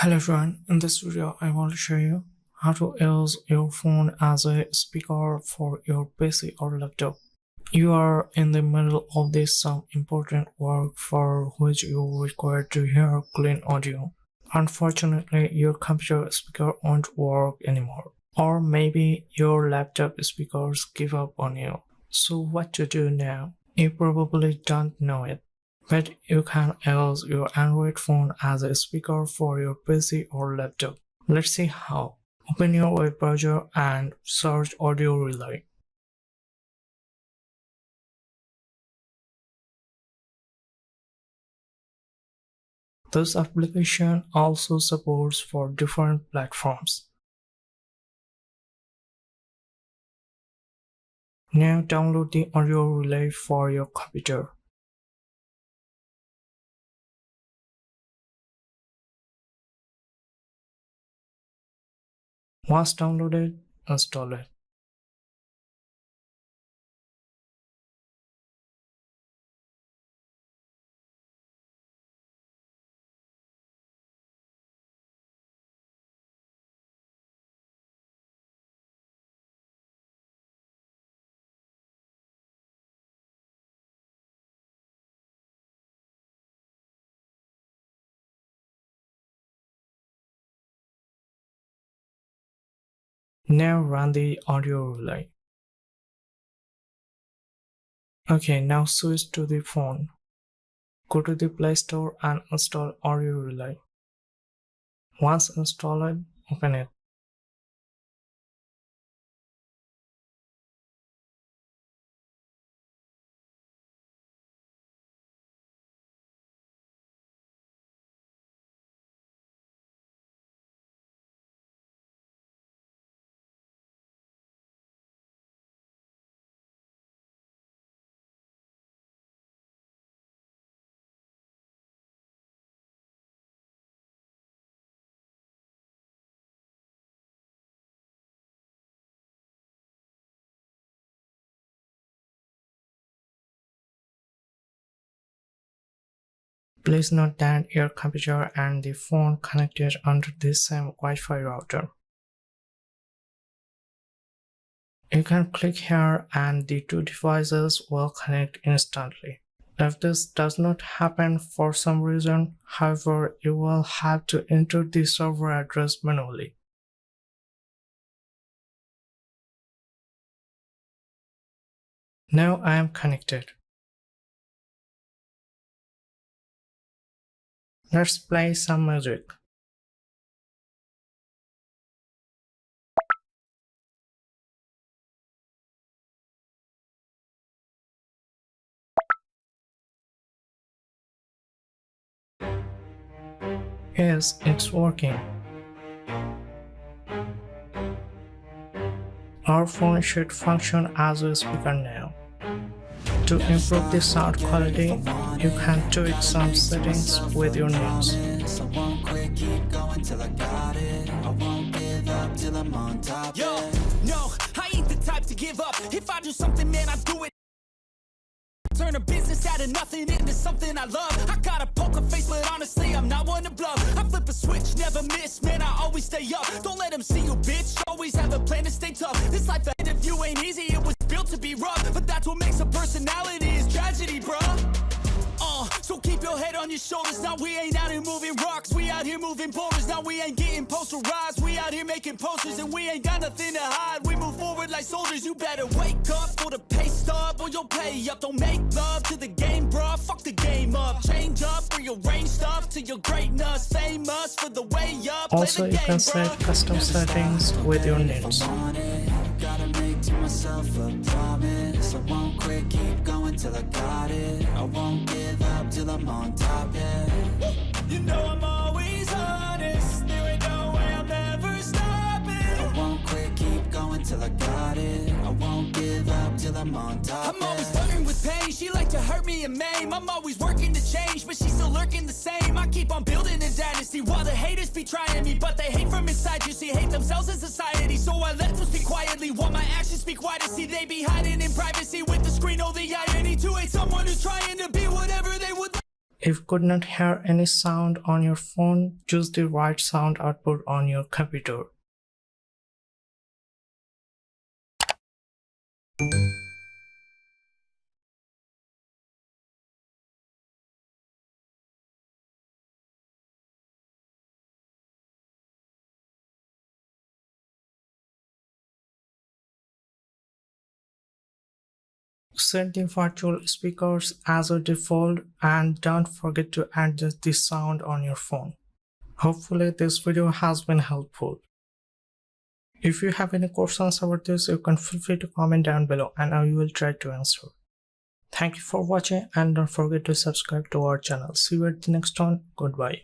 Hello everyone, in this video I want to show you how to use your phone as a speaker for your PC or laptop. You are in the middle of some important work for which you require to hear clean audio. Unfortunately, your computer speaker won't work anymore. Or maybe your laptop speakers give up on you. So what to do now? You probably don't know it. But you can use your Android phone as a speaker for your PC or laptop. Let's see how. Open your web browser and search Audio Relay. This application also supports for different platforms. Now download the Audio Relay for your computer. Once downloaded, install it. Now run the Audio Relay. Okay, now switch to the phone. Go to the Play Store and install Audio Relay. Once installed, open it. Please note that your computer and the phone connected under the same Wi-Fi router. You can click here and the two devices will connect instantly. If this does not happen for some reason, however, you will have to enter the server address manually. Now I am connected. Let's play some music. Yes, it's working. Our phone should function as a speaker now. To improve the sound quality, you can tweak some settings with your needs. Yo, no, I ain't the type to give up. If I do something, man, I do it. Turn a business out of nothing into something I love. I got a poker face, but honestly, I'm not one to bluff. I flip a switch, never miss, man, I always stay up. Don't let them see you, bitch, always have a plan to stay tough. This life ahead of you ain't easy, it was built to be rough. But that's what makes a personality, is tragedy, bruh. So keep your head on your shoulders. Now we ain't out here moving rocks, we out here moving boulders. Now we ain't getting posterized, we out here making posters. And we ain't got nothing to hide, we move forward like soldiers. You better wake up for the pay stub or you'll pay up. Don't make love to the game, bruh, fuck the game up. Change up, rearrange stuff to your greatness. Famous for the way up. Also, you can set custom settings with your needs. Gotta make to myself a promise. I won't quit, keep going till I got it. I won't give up till I'm on top, yeah. You know I'm always honest, there ain't no way I'm ever stopping. I won't quit, keep going till I got it. I won't give up till I'm on top, I'm always flirting with pain, she like to hurt me and maim. I'm always working to change, but she's still lurking the same. I keep on building a dynasty while the haters be trying me. But they hate from inside, you see, hate themselves in society. So I let them speak quietly while my actions speak wider. See, they be hiding in privacy with the screen, oh the irony. To hate someone who's trying to be whatever they would. If you could not hear any sound on your phone, choose the right sound output on your computer. Set the virtual speakers as a default and don't forget to adjust the sound on your phone. Hopefully this video has been helpful. If you have any questions about this, you can feel free to comment down below and I will try to answer. Thank you for watching and don't forget to subscribe to our channel. See you at the next one. Goodbye.